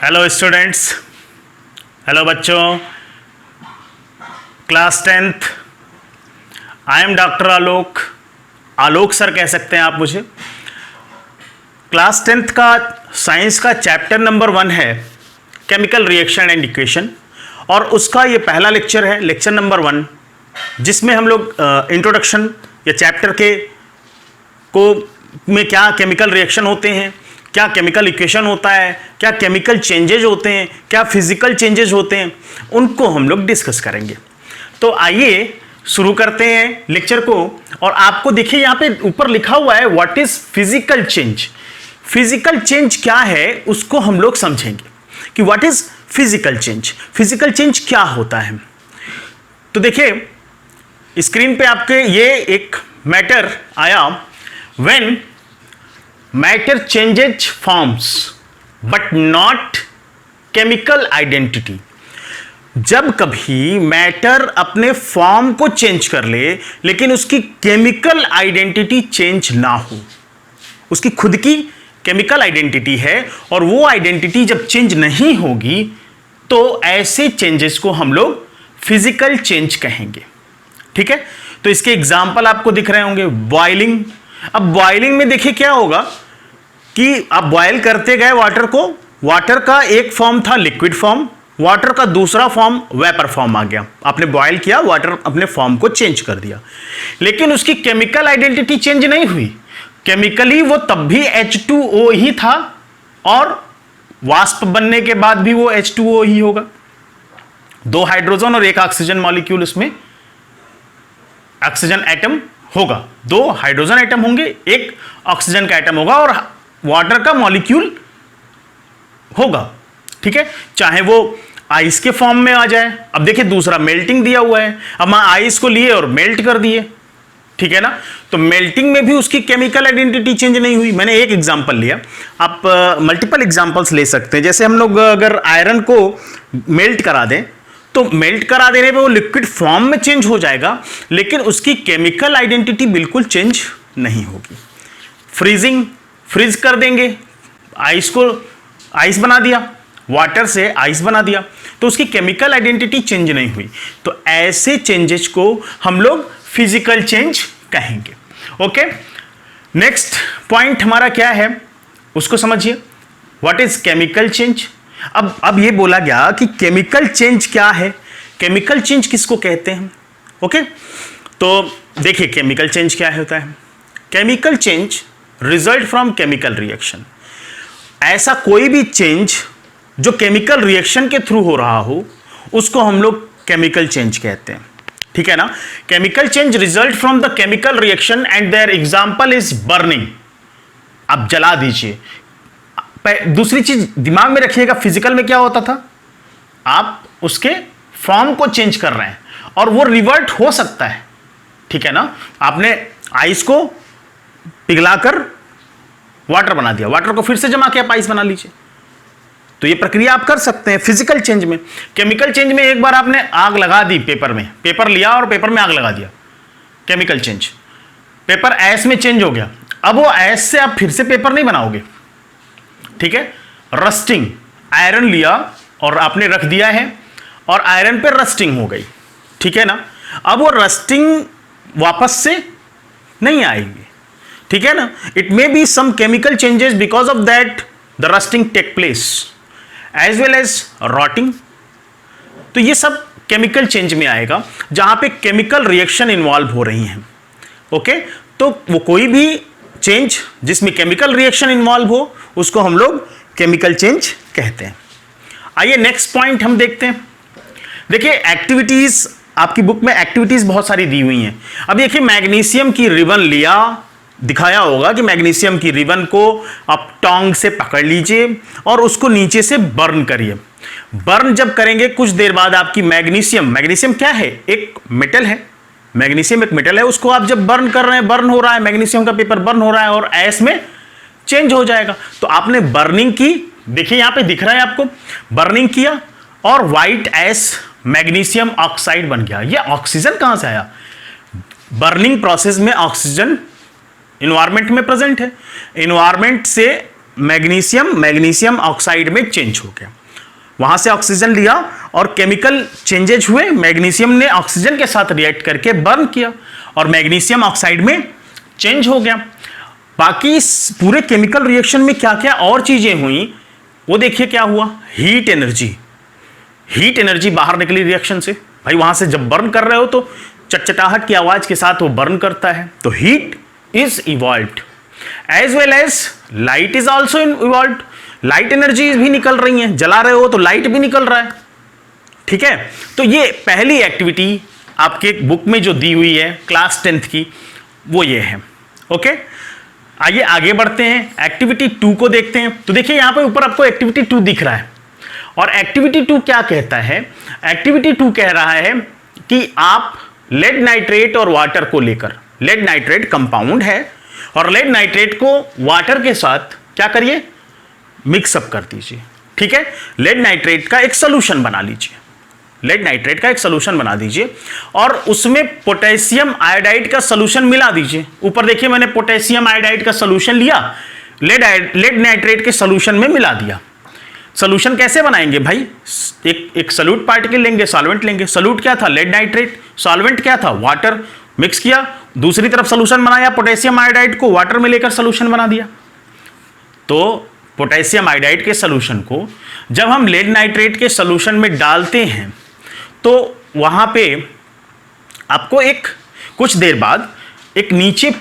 Hello students, hello बच्चों, class 10th। I am doctor Alok sir कह सकते हैं आप मुझे। क्लास 10th का साइंस का चैप्टर नंबर 1 है केमिकल रिएक्शन एंड इक्वेशन, और उसका ये पहला लेक्चर है, लेक्चर नंबर 1, जिसमें हम लोग इंट्रोडक्शन या चैप्टर के को में क्या केमिकल रिएक्शन होते हैं, क्या केमिकल इक्वेशन होता है, क्या केमिकल चेंजेज होते हैं, क्या फिजिकल चेंजेज होते हैं, उनको हम लोग डिस्कस करेंगे। तो आइए शुरू करते हैं लेक्चर को। और आपको देखिए यहाँ पे ऊपर लिखा हुआ है what is physical change. Physical change क्या है उसको हम लोग समझेंगे कि what is physical change. Physical change क्या होता है। तो देखिए स्क्रीन पे आपके ये एक मैटर आया, when matter changes forms but not chemical identity. जब कभी मैटर अपने फॉर्म को चेंज कर ले लेकिन उसकी केमिकल आइडेंटिटी चेंज ना हो, उसकी खुद की केमिकल आइडेंटिटी है और वो आइडेंटिटी जब चेंज नहीं होगी तो ऐसे चेंजेस को हम लोग फिजिकल चेंज कहेंगे। ठीक है, तो इसके एग्जाम्पल आपको दिख रहे होंगे। बॉइलिंग। अब बॉइलिंग में देखिए क्या होगा कि आप बॉयल करते गए वाटर को, वाटर का एक फॉर्म था लिक्विड फॉर्म, वाटर का दूसरा फॉर्म वेपर फॉर्म आ गया। आपने बॉयल किया, वाटर अपने फॉर्म को चेंज कर दिया, लेकिन उसकी केमिकल आइडेंटिटी चेंज नहीं हुई। केमिकली वो तब भी H2O ही था और वाष्प बनने के बाद भी वो H2O ही होगा। 2 हाइड्रोजन और 1 ऑक्सीजन मॉलिक्यूल, उसमें ऑक्सीजन एटम होगा। 2 हाइड्रोजन एटम होंगे, 1 ऑक्सीजन का एटम होगा और वाटर का मॉलिक्यूल होगा। ठीक है, चाहे वो आइस के फॉर्म में आ जाए। अब देखिए दूसरा मेल्टिंग दिया हुआ है, अब हम आइस को लिए और मेल्ट कर दिए। ठीक है ना, तो मेल्टिंग में भी उसकी केमिकल आइडेंटिटी चेंज नहीं हुई। मैंने एक एग्जांपल लिया, आप मल्टीपल एग्जांपल्स ले सकते हैं। जैसे हम लोग अगर आयरन को मेल्ट करा दें तो मेल्ट करा देने पे वो लिक्विड फॉर्म में चेंज हो जाएगा, लेकिन उसकी केमिकल आइडेंटिटी बिल्कुल चेंज नहीं होगी। फ्रीजिंग, फ्रीज कर देंगे, आइस को आइस बना दिया, वाटर से आइस बना दिया, तो उसकी केमिकल आइडेंटिटी चेंज नहीं हुई। तो ऐसे चेंजेस को हम लोग फिजिकल चेंज कहेंगे। ओके, नेक्स्ट पॉइंट हमारा क्या है उसको समझिए। What is chemical change. अब ये बोला गया कि केमिकल चेंज क्या है, केमिकल चेंज किसको कहते हैं। ओके, तो देखिए केमिकल चेंज क्या होता है। Chemical change result from chemical reaction. ऐसा कोई भी चेंज जो केमिकल रिएक्शन के थ्रू हो रहा हो उसको हम लोग केमिकल चेंज कहते हैं। ठीक है ना, chemical change result from the chemical reaction and their example is burning. आप जला दीजिए। दूसरी चीज दिमाग में रखिएगा, फिजिकल में क्या होता था, आप उसके फॉर्म को चेंज कर रहे हैं और वो रिवर्ट हो सकता है। ठीक है ना, आपने आइस को पिघलाकर वाटर बना दिया, वाटर को फिर से जमा किया, आइस बना लीजिए। तो ये प्रक्रिया आप कर सकते हैं फिजिकल चेंज में। केमिकल चेंज में एक बार आपने आग लगा दी पेपर में, पेपर लिया और पेपर में आग लगा दिया, केमिकल चेंज। पेपर ऐश में चेंज हो गया, अब वो ऐश से आप फिर से पेपर नहीं बनाओगे। ठीक है, रस्टिंग, आयरन लिया और आपने रख दिया है और आयरन पे रस्टिंग हो गई। ठीक है ना, अब वो रस्टिंग वापस से नहीं आएगी। ठीक है ना, it may be some chemical changes because of that the rusting take place as well as rotting. तो ये सब केमिकल चेंज में आएगा जहां पे केमिकल रिएक्शन इन्वॉल्व हो रही हैं। ओके, तो वो कोई भी चेंज जिसमें केमिकल रिएक्शन इन्वॉल्व हो उसको हम लोग केमिकल चेंज कहते हैं। आइए नेक्स्ट पॉइंट हम देखते हैं। देखिए एक्टिविटीज, आपकी बुक में एक्टिविटीज बहुत सारी दी हुई हैं। अब देखिए मैग्नीशियम की रिबन लिया, दिखाया होगा कि मैग्नीशियम की रिबन को आप टोंग से पकड़ लीजिए और उसको नीचे से बर्न करिए। बर्न जब करेंगे कुछ देर बाद आपकी मैग्नीशियम क्या है, एक मेटल है। मैग्नीशियम एक मेटल है, उसको आप जब बर्न कर रहे हैं, बर्न हो रहा है, मैग्नीशियम का पेपर बर्न हो रहा है और ऐश में चेंज हो जाएगा। तो आपने बर्निंग की, देखिए यहां पे दिख रहा है आपको, बर्निंग किया और व्हाइट ऐश मैग्नीशियम ऑक्साइड बन गया। ये ऑक्सीजन कहां से आया, बर्निंग प्रोसेस में ऑक्सीजन इन्वायरमेंट में प्रेजेंट है, इन्वायरमेंट से मैग्नीशियम ऑक्साइड में चेंज हो गया। वहां से ऑक्सीजन लिया और केमिकल चेंजेज हुए, मैग्नीशियम ने ऑक्सीजन के साथ रिएक्ट करके बर्न किया और मैग्नीशियम ऑक्साइड में चेंज हो गया। बाकी इस पूरे केमिकल रिएक्शन में क्या क्या और चीजें हुई वो देखिए क्या हुआ। हीट एनर्जी बाहर निकली रिएक्शन से। भाई वहां से जब बर्न कर रहे हो तो चटचटाहट की आवाज के साथ वो बर्न करता है, तो heat is evolved as well as light is also evolved. Light energy भी निकल रही है, जला रहे हो तो लाइट भी निकल रहा है। ठीक है, तो ये पहली एक्टिविटी आपके बुक में जो दी हुई है क्लास 10th की वो ये है। ओके, आइए आगे बढ़ते हैं, एक्टिविटी 2 को देखते हैं। तो देखिए यहां पे ऊपर आपको एक्टिविटी 2 दिख रहा है और एक्टिविटी 2 क्या कहता है। एक्टिविटी 2 कह रहा है कि आप लेड नाइट्रेट और वाटर को लेकर, लेड नाइट्रेट कंपाउंड है और लेड नाइट्रेट को वाटर के साथ क्या करिए, मिक्सअप कर दीजिए। ठीक है, लेड नाइट्रेट का एक सोल्यूशन बना लीजिए, लेड नाइट्रेट का एक सोल्यूशन बना दीजिए और उसमें पोटेशियम आयोडाइड का सोल्यूशन मिला दीजिए। ऊपर देखिए मैंने पोटेशियम आयोडाइड का सोल्यूशन लिया, लेड नाइट्रेट के सोल्यूशन में मिला दिया। सोल्यूशन कैसे बनाएंगे भाई, एक सोल्यूट पार्टिकल लेंगे, सॉल्वेंट लेंगे। सोल्यूट क्या था, लेड नाइट्रेट, सॉल्वेंट क्या था, वाटर, मिक्स किया, दूसरी तरफ सोल्यूशन बनाया, पोटेशियम आयोडाइड को वाटर में लेकर सोल्यूशन बना दिया। तो पोटेशियम आयोडाइड के सोल्यूशन को जब हम लेड नाइट्रेट के सोल्यूशन में डालते हैं तो वहां पे आपको एक कुछ देर बाद एक नीचे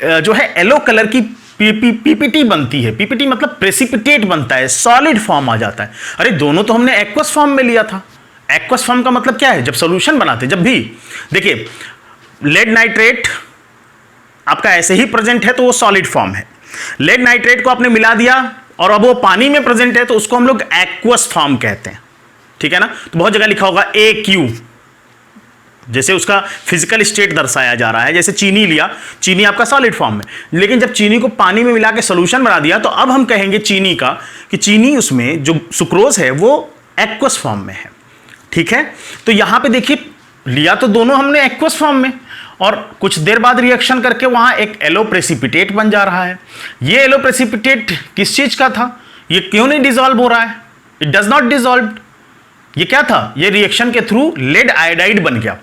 जो है येलो कलर की पीपीटी बनती है। पीपीटी मतलब प्रेसिपिटेट बनता है, सॉलिड फॉर्म आ जाता है। अरे दोनों तो हमने एक्वस फॉर्म में लिया था। एक्वस फॉर्म का मतलब क्या है, जब सॉल्यूशन बनाते, जब भी देखिए लेड नाइट्रेट आपका ऐसे ही प्रेजेंट है तो वो सॉलिड फॉर्म है। लेड नाइट्रेट को आपने मिला दिया और अब वो पानी में प्रेजेंट है तो उसको हम लोग एक्वस फॉर्म कहते हैं। ठीक है ना, तो बहुत जगह लिखा होगा AQ, जैसे उसका फिजिकल स्टेट दर्शाया जा रहा है। जैसे चीनी लिया, चीनी आपका सॉलिड फॉर्म में, लेकिन जब चीनी को पानी में मिला के सोल्यूशन बना दिया तो अब हम कहेंगे चीनी का कि चीनी उसमें जो सुक्रोज है वो एक्वस फॉर्म में है। ठीक है, तो यहां पे देखिए लिया तो दोनों हमने एक्वस फॉर्म में और कुछ देर बाद रिएक्शन करके वहां एक येलो प्रेसिपिटेट बन जा रहा है। ये येलो प्रेसिपिटेट किस चीज का था, ये क्यों नहीं डिसॉल्व हो रहा है, इट डज नॉट डिसॉल्व। ये क्या था, ये रिएक्शन के थ्रू लेड आयोडाइड बन गया।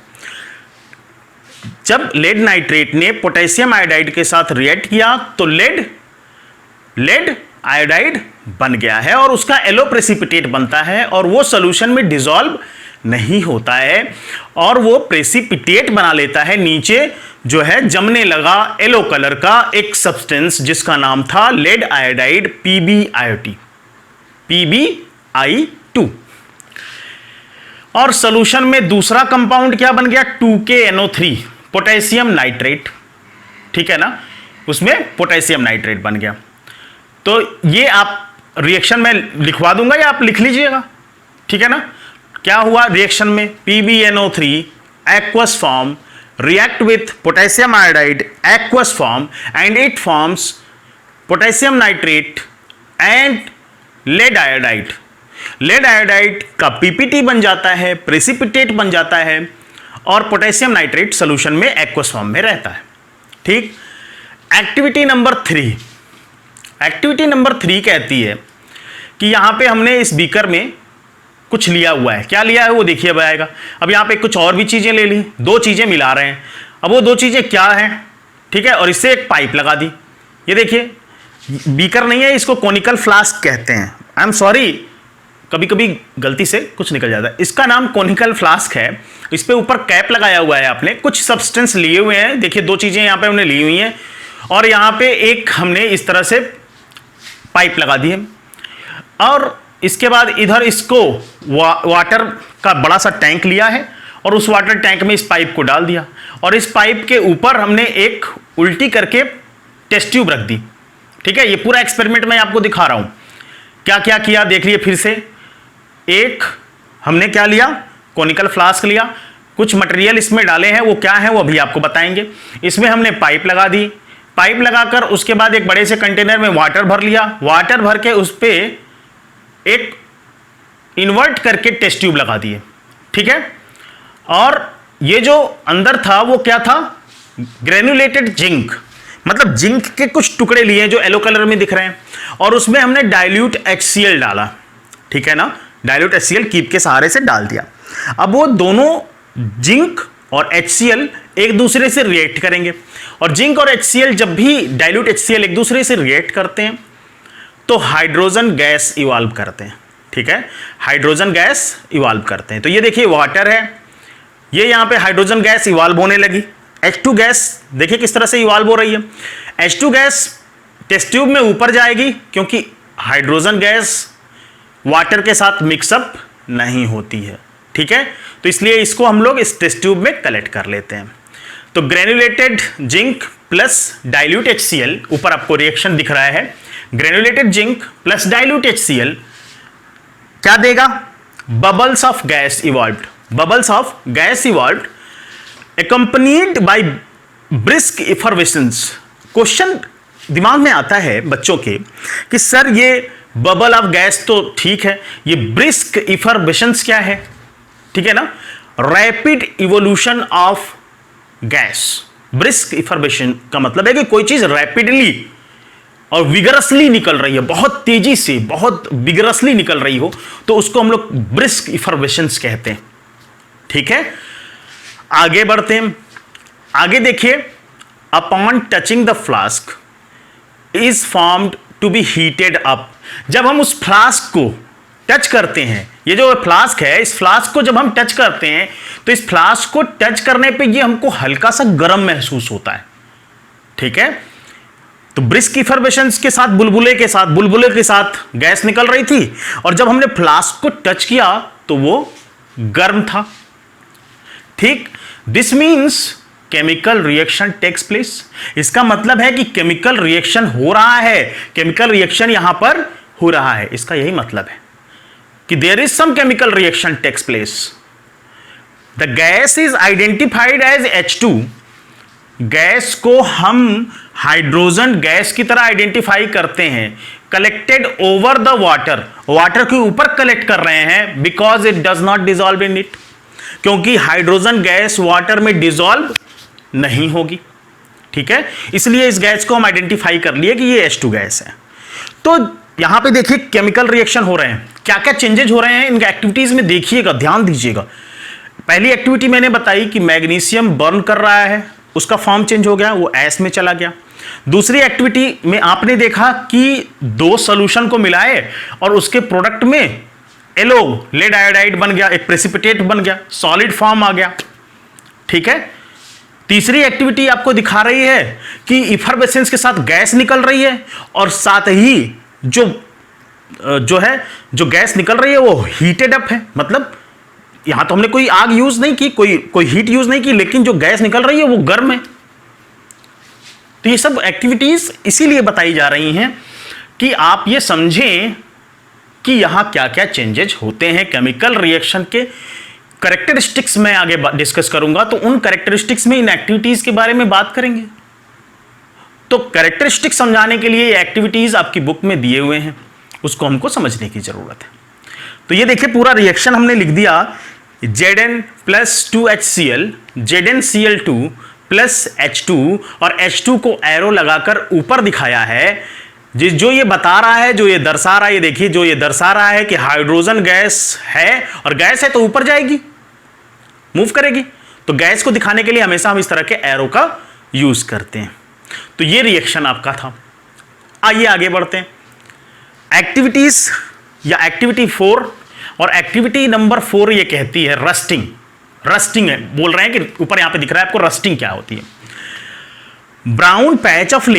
जब लेड नाइट्रेट ने पोटेशियम आयोडाइड के साथ रिएक्ट किया तो लेड आयोडाइड बन गया है और उसका येलो प्रेसिपिटेट बनता है और वो सॉल्यूशन में डिसॉल्व नहीं होता है और वो प्रेसिपिटेट बना लेता है। नीचे जो है जमने लगा येलो कलर का एक सब्सटेंस जिसका नाम था लेड आयोडाइड PbI2। और सॉल्यूशन में दूसरा कंपाउंड क्या बन गया, 2KNO3, पोटेशियम नाइट्रेट। ठीक है ना, उसमें पोटेशियम नाइट्रेट बन गया। तो ये आप रिएक्शन में लिखवा दूंगा या आप लिख लीजिएगा। ठीक है ना, क्या हुआ रिएक्शन में, PbNO3 aqueous form react with potassium iodide aqueous form and it forms potassium nitrate and lead iodide। Lead iodide का पीपीटी बन जाता है, प्रेसिपिटेट बन जाता है और पोटेशियम नाइट्रेट सॉल्यूशन में एक्वस फॉर्म में रहता है। ठीक, एक्टिविटी नंबर 3, एक्टिविटी नंबर 3 कहती है कि यहां पे हमने इस बीकर में कुछ लिया हुआ है। क्या लिया है वो देखिए अब आएगा। अब यहां पे कुछ और भी चीजें ले ली, 2 चीजें मिला रहे हैं। अब वो 2 चीजें क्या हैं, ठीक है, और इससे एक पाइप लगा दी। ये देखिए बीकर नहीं है, इसको कोनिकल फ्लास्क कहते हैं। आई एम सॉरी, कभी कभी गलती से कुछ निकल जाता है। इसका नाम कोनिकल फ्लास्क है। इस पे ऊपर कैप लगाया हुआ है, आपने कुछ सब्सटेंस लिए हुए हैं। देखिए 2 चीजें यहाँ पे हमने ली हुई हैं और यहाँ पे एक हमने इस तरह से पाइप लगा दी है और इसके बाद इधर इसको वाटर का बड़ा सा टैंक लिया है और उस वाटर टैंक में इस पाइप को डाल दिया और इस पाइप के ऊपर हमने एक उल्टी करके टेस्ट ट्यूब रख दी। ठीक है, ये पूरा एक्सपेरिमेंट मैं आपको दिखा रहा हूं क्या क्या किया। देख लिए फिर से, एक हमने क्या लिया, कोनिकल फ्लास्क लिया, कुछ मटेरियल इसमें डाले हैं, वो क्या है वो अभी आपको बताएंगे। इसमें हमने पाइप लगा दी, पाइप लगाकर उसके बाद एक बड़े से कंटेनर में वाटर भर लिया, वाटर भर के उस पर एक इन्वर्ट करके टेस्ट ट्यूब लगा दिए। ठीक है, और ये जो अंदर था वो क्या था, ग्रेनुलेटेड जिंक, मतलब जिंक के कुछ टुकड़े लिए जो येलो कलर में दिख रहे हैं, और उसमें हमने डाइल्यूट HCl डाला, ठीक है ना, डाइल्यूट HCl कीप के सहारे से डाल दिया। अब वो दोनों जिंक और HCl एक दूसरे से रिएक्ट करेंगे, और जिंक और HCl जब भी डाइल्यूट HCl एक दूसरे से रिएक्ट करते हैं तो हाइड्रोजन गैस इवॉल्व करते हैं, ठीक है, हाइड्रोजन गैस इवॉल्व करते हैं। तो ये देखिए वाटर है, ये यहां पे हाइड्रोजन गैस इवॉल्व होने लगी। H2 गैस देखिए किस तरह से इवॉल्व हो रही है। H2 गैस टेस्ट ट्यूब में ऊपर जाएगी क्योंकि हाइड्रोजन गैस वाटर के साथ मिक्सअप नहीं होती है, ठीक है, तो इसलिए इसको हम लोग इस टेस्ट ट्यूब में कलेक्ट कर लेते हैं। तो granulated zinc plus dilute HCl, ऊपर आपको रिएक्शन दिख रहा है, granulated zinc plus dilute HCl क्या देगा, bubbles of gas evolved, bubbles of gas evolved accompanied by brisk effervescence। Question दिमाग में आता है बच्चों के कि सर ये बबल ऑफ गैस तो ठीक है, ये ब्रिस्क इफरवेशंस क्या है, ठीक है ना, rapid evolution of gas. Brisk effervescence का मतलब है कि कोई चीज रैपिडली और विगरसली निकल रही है, बहुत तेजी से, बहुत विगरसली निकल रही हो, तो उसको हम लोग ब्रिस्क इफरवेशंस कहते हैं, ठीक है। आगे बढ़ते हैं, आगे देखिए, upon touching the flask is formed to be heated up. जब हम उस फ्लास्क को टच करते हैं, ये जो फ्लास्क है, इस फ्लास्क को जब हम टच करते हैं तो इस फ्लास्क को टच करने पे ये हमको हल्का सा गर्म महसूस होता है, ठीक है। तो ब्रिस्क इफरवेशंस के साथ बुलबुले के साथ गैस निकल रही थी, और जब हमने फ्लास्क को टच किया तो वो गर्म था, ठीक। This means chemical reaction takes place. इसका मतलब है कि केमिकल रिएक्शन हो रहा है, केमिकल रिएक्शन यहां पर हो रहा है, इसका यही मतलब है कि there is some chemical reaction takes place. The gas is identified as H2। Gas को हम हाइड्रोजन गैस की तरह आइडेंटिफाई करते हैं, collected over the water, water के ऊपर कलेक्ट कर रहे हैं, because it does not dissolve in it, क्योंकि हाइड्रोजन गैस वाटर में डिसॉल्व नहीं होगी, ठीक है, इसलिए इस गैस को हम आइडेंटिफाई कर लिए कि ये H2 गैस है। तो यहां पे देखिए केमिकल रिएक्शन हो रहे हैं, क्या क्या चेंजेस हो रहे हैं इनके एक्टिविटीज में, देखिएगा, ध्यान दीजिएगा। पहली एक्टिविटी मैंने बताई कि मैग्नीशियम बर्न कर रहा है, उसका फॉर्म चेंज हो गया, वो एस में चला गया। दूसरी एक्टिविटी में आपने देखा कि दो सोल्यूशन को मिलाए और उसके प्रोडक्ट में एलो लेड आयोडाइड बन गया, एक प्रेसिपिटेट बन गया, सॉलिड फॉर्म आ गया, ठीक है। तीसरी एक्टिविटी आपको दिखा रही है कि इफरवेसेंस के साथ गैस निकल रही है, और साथ ही जो गैस निकल रही है वो हीटेड अप है, मतलब यहां तो हमने कोई आग यूज नहीं की, कोई हीट यूज नहीं की, लेकिन जो गैस निकल रही है वो गर्म है। तो ये सब एक्टिविटीज इसीलिए बताई जा रही हैं कि आप ये समझें कि यहां क्या क्या चेंजेस होते हैं केमिकल रिएक्शन के। कैरेक्टरिस्टिक्स में आगे डिस्कस करूंगा, तो उन कैरेक्टरिस्टिक्स में इन एक्टिविटीज के बारे में बात करेंगे। तो कैरेक्टरिस्टिक्स समझाने के लिए ये एक्टिविटीज आपकी बुक में दिए हुए हैं, उसको हमको समझने की जरूरत है। तो ये देखिए पूरा रिएक्शन हमने लिख दिया, Zn plus 2HCl, ZnCl2 plus H2, और H2 को एरो लगाकर ऊपर दिखाया है। जो ये बता रहा है, जो ये दर्शा रहा है, ये देखिए जो ये दर्शा रहा है कि हाइड्रोजन गैस है, और गैस है तो ऊपर जाएगी, मूव करेगी। तो गैस को दिखाने के लिए हमेशा हम इस तरह के एरो का यूज करते हैं। तो ये रिएक्शन आपका था। आइए आगे बढ़ते हैं। एक्टिविटीज या एक्टिविटी 4, और एक्टिविटी नंबर 4 ये कहती है रस्टिंग। रस्टिंग है, बोल रहे हैं कि ऊपर यहां पे दिख रहा है आपको रस्टिंग क्या होती है। Brown patch of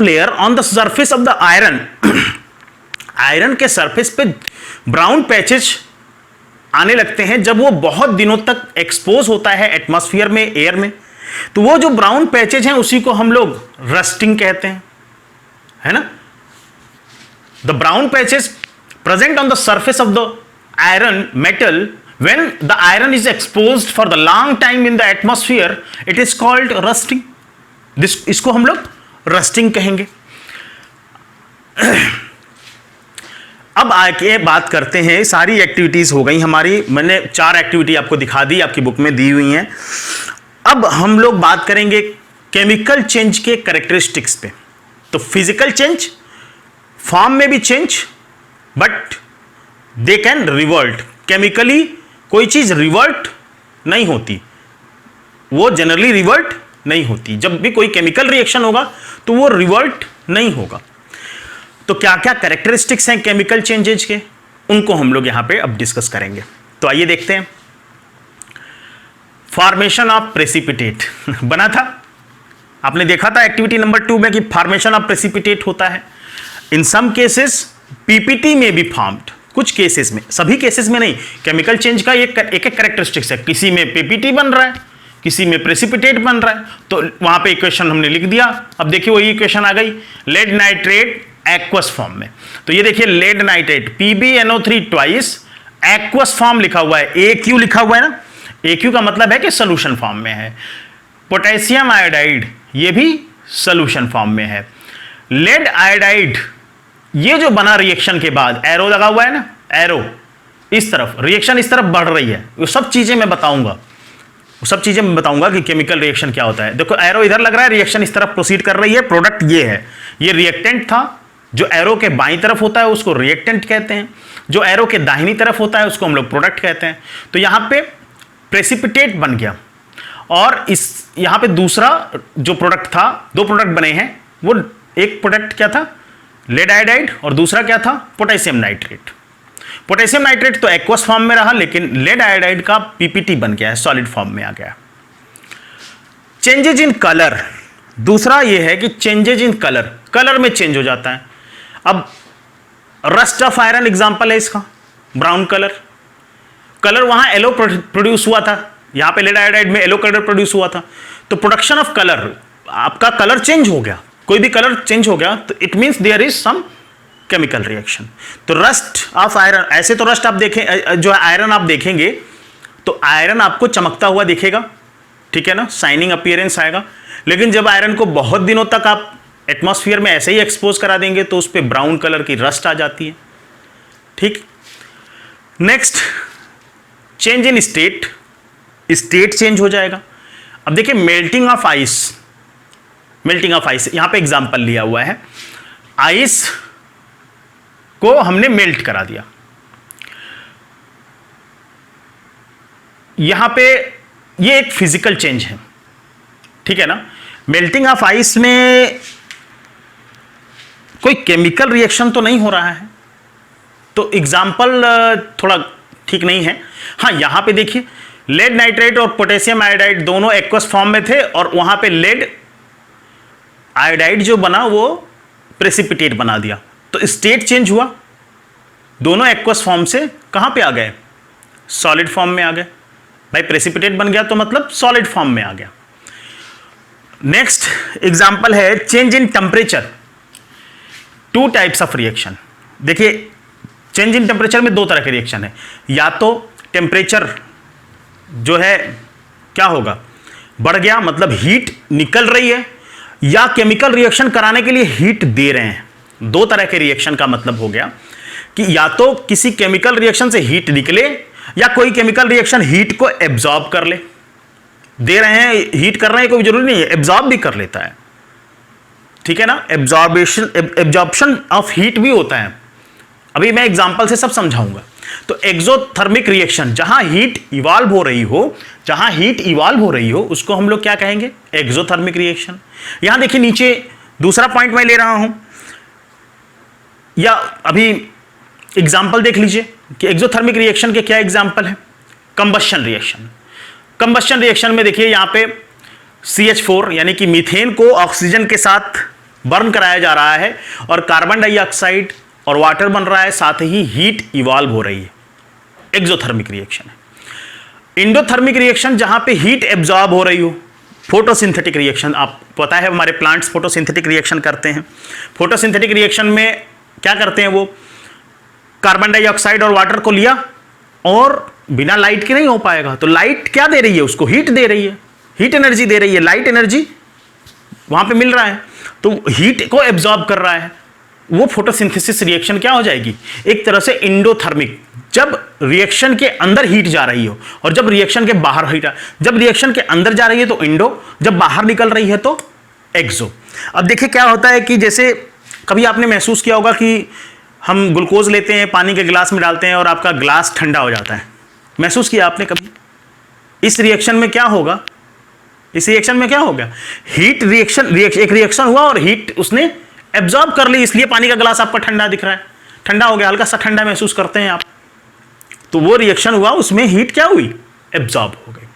layer on the surface of the iron. Iron के सरफेस पे ब्राउन पैचेज आने लगते हैं जब वो बहुत दिनों तक एक्सपोज होता है एटमॉस्फेयर में, एयर में। तो वो जो ब्राउन पैचेज हैं उसी को हम लोग रस्टिंग कहते हैं, है ना। The brown patches present on the surface of the iron metal when the iron is exposed for the long time in the atmosphere, it is called rusting. इसको हम लोग रस्टिंग कहेंगे। अब आके बात करते हैं, सारी एक्टिविटीज हो गई हमारी, मैंने 4 एक्टिविटी आपको दिखा दी, आपकी बुक में दी हुई हैं। अब हम लोग बात करेंगे केमिकल चेंज के कैरेक्टरिस्टिक्स पे। तो फिजिकल चेंज, फॉर्म में भी change, but they can revert. Chemically कोई चीज रिवर्ट नहीं होती, वो जनरली रिवर्ट नहीं होती। जब भी कोई केमिकल रिएक्शन होगा तो वो रिवर्ट नहीं होगा। तो क्या क्या कैरेक्टरिस्टिक्स हैं केमिकल चेंजेज के, उनको हम लोग यहां पे अब डिस्कस करेंगे। तो आइए देखते हैं। फॉर्मेशन ऑफ प्रेसिपिटेट बना था, आपने देखा था एक्टिविटी नंबर 2 में कि फॉर्मेशन ऑफ प्रेसिपिटेट होता है। इन सम केसेस पीपीटी में भी फॉर्म्ड, कुछ केसेस में, सभी केसेस में नहीं। केमिकल चेंज का एक कैरेक्टरिस्टिक्स है, किसी में पीपीटी बन रहा है, किसी में प्रेसिपिटेट बन रहा है। तो वहां पे इक्वेशन हमने लिख दिया। अब देखिए वही इक्वेशन आ गई, लेड नाइट्रेट एक्वस फॉर्म में। तो ये देखिए lead nitrate PbNO3 twice, aqueous form लिखा हुआ है, AQ लिखा हुआ है ना। AQ का मतलब है कि सोल्यूशन फॉर्म में है। पोटेशियम आयोडाइड ये भी सोल्यूशन फॉर्म में है। लेड आयोडाइड ये जो बना रिएक्शन के बाद, एरो लगा हुआ है ना, एरो इस तरफ, रिएक्शन इस तरफ बढ़ रही है। वो सब चीजें मैं बताऊंगा, कि केमिकल रिएक्शन क्या होता है। देखो एरो इधर लग रहा है, रिएक्शन इस तरफ प्रोसीड कर रही है, प्रोडक्ट ये है, ये रिएक्टेंट था। जो एरो के बाईं तरफ होता है उसको रिएक्टेंट कहते हैं, जो एरो के दाहिनी तरफ होता है उसको हम लोग प्रोडक्ट कहते हैं। तो यहां पे प्रेसिपिटेट बन गया, और इस यहां पे दूसरा जो प्रोडक्ट था, दो प्रोडक्ट बने हैं। वो एक प्रोडक्ट क्या था, लेड आयोडाइड, और दूसरा क्या था, पोटेशियम नाइट्रेट। पोटेशियम नाइट्रेट तो एक्वस फॉर्म में रहा, लेकिन लेड आयोडाइड का पीपीटी बन गया है, सॉलिड फॉर्म में आ गया। चेंजेज इन कलर, दूसरा यह है कि चेंजेज इन कलर, कलर में चेंज हो जाता है। अब रस्ट ऑफ आयरन एग्जांपल है इसका, ब्राउन कलर। कलर वहां येलो प्रोड्यूस हुआ था, यहां पे लेड आयोडाइड में येलो कलर प्रोड्यूस हुआ था। तो प्रोडक्शन ऑफ कलर, आपका कलर चेंज हो गया, कोई भी कलर चेंज हो गया तो it means there is some chemical reaction. तो रस्ट ऑफ आयरन, ऐसे तो रस्ट आप देखें, जो आयरन आप देखेंगे तो आयरन आपको चमकता हुआ दिखेगा, ठीक है ना, शाइनिंग अपीयरेंस आएगा। लेकिन जब आयरन को बहुत दिनों तक आप एटमॉस्फेयर में ऐसे ही एक्सपोज करा देंगे तो उस पर ब्राउन कलर की रस्ट आ जाती है, ठीक। Next, change in state, state change हो जाएगा। अब देखिए melting of ice, melting of ice, यहां पे एग्जांपल लिया हुआ है। आइस को हमने मेल्ट करा दिया, यहां पे ये एक फिजिकल चेंज है, ठीक है ना। मेल्टिंग ऑफ आइस में कोई केमिकल रिएक्शन तो नहीं हो रहा है, तो एग्जाम्पल थोड़ा ठीक नहीं है। हाँ, यहां पे देखिए लेड नाइट्रेट और पोटेशियम आयोडाइड दोनों एक्वस फॉर्म में थे, और वहां पे लेड आयोडाइड जो बना वो प्रेसिपिटेट बना दिया, तो स्टेट चेंज हुआ। दोनों एक्वस फॉर्म से कहां पे आ गए, सॉलिड फॉर्म में आ गए। भाई प्रेसिपिटेट बन गया तो मतलब सॉलिड फॉर्म में आ गया। नेक्स्ट एग्जांपल है change in temperature, two types of reaction. देखिए चेंज इन टेम्परेचर में दो तरह के रिएक्शन है, या तो टेम्परेचर जो है क्या होगा, बढ़ गया, मतलब हीट निकल रही है, या केमिकल रिएक्शन कराने के लिए हीट दे रहे हैं। दो तरह के रिएक्शन का मतलब हो गया कि या तो किसी केमिकल रिएक्शन से हीट निकले, या कोई केमिकल रिएक्शन हीट को एब्जॉर्ब कर ले। दे रहे हैं, हीट कर रहे हैं, कोई जरूरी नहीं है, एब्जॉर्ब भी कर लेता है, ठीक है ना। एब्जॉर्प्शन ऑफ हीट भी होता है, अभी मैं एग्जांपल से सब समझाऊंगा। तो एक्सोथर्मिक रिएक्शन, जहां हीट इवॉल्व हो रही हो, उसको हम लोग क्या कहेंगे, एक्सोथर्मिक रिएक्शन। यहां देखिए नीचे दूसरा पॉइंट मैं ले रहा हूं, या अभी एग्जांपल देख लीजिए कि एक्सोथर्मिक रिएक्शन के क्या एग्जांपल है। कंबशन रिएक्शन, कंबशन रिएक्शन में देखिए यहां पे CH4 यानी कि मीथेन को ऑक्सीजन के साथ बर्न कराया जा रहा है, और कार्बन डाइऑक्साइड और वाटर बन रहा है, साथ ही हीट इवॉल्व हो रही है, एक्सोथर्मिक रिएक्शन है। इंडोथर्मिक रिएक्शन, जहां पे हीट एब्जॉर्ब हो रही हो, फोटोसिंथेटिक रिएक्शन, आप पता है हमारे प्लांट्स फोटोसिंथेटिक रिएक्शन करते हैं। फोटोसिंथेटिक रिएक्शन में क्या करते हैं, वो कार्बन डाइऑक्साइड और वाटर को लिया, और बिना लाइट के नहीं हो पाएगा, तो लाइट क्या दे रही है, उसको हीट दे रही है, हीट एनर्जी दे रही है, लाइट एनर्जी वहां पे मिल रहा है, तो हीट को एब्जॉर्ब कर रहा है। वो फोटोसिंथेसिस रिएक्शन क्या हो जाएगी, एक तरह से इंडोथर्मिक, जब रिएक्शन के अंदर हीट जा रही हो और जब रिएक्शन के बाहर हीट, जब रिएक्शन के अंदर जा रही है तो इंडो, जब बाहर निकल रही है तो एक्सो। अब देखिए क्या होता है कि जैसे कभी आपने महसूस किया होगा कि हम ग्लूकोज लेते हैं, पानी के गिलास में डालते हैं और आपका ग्लास ठंडा हो जाता है, महसूस किया आपने कभी? इस रिएक्शन में क्या होगा? इस रिएक्शन में क्या हो गया? हीट रिएक्शन, एक रिएक्शन हुआ और हीट उसने एब्जॉर्ब कर ली, इसलिए पानी का गिलास आपका ठंडा दिख रहा है, ठंडा हो गया, हल्का सा ठंडा महसूस करते हैं आप। तो वो रिएक्शन हुआ, उसमें हीट क्या हुई? एब्जॉर्ब हो गई।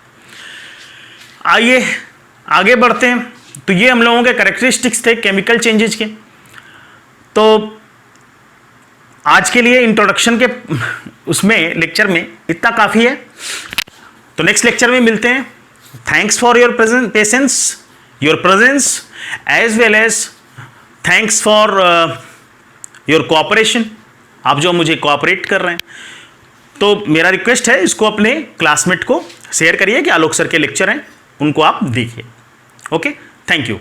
आइए आगे बढ़ते हैं। तो ये हम लोगों के कैरेक्टरिस्टिक्स थे केमिकल चेंजेस के। तो आज के लिए इंट्रोडक्शन के उसमें लेक्चर में इतना काफ़ी है। तो नेक्स्ट लेक्चर में मिलते हैं। Thanks for your patience, your presence, as well as thanks for your cooperation. आप जो मुझे कोऑपरेट कर रहे हैं, तो मेरा रिक्वेस्ट है इसको अपने क्लासमेट को शेयर करिए कि आलोक सर के लेक्चर हैं, उनको आप देखिए। Okay, thank you.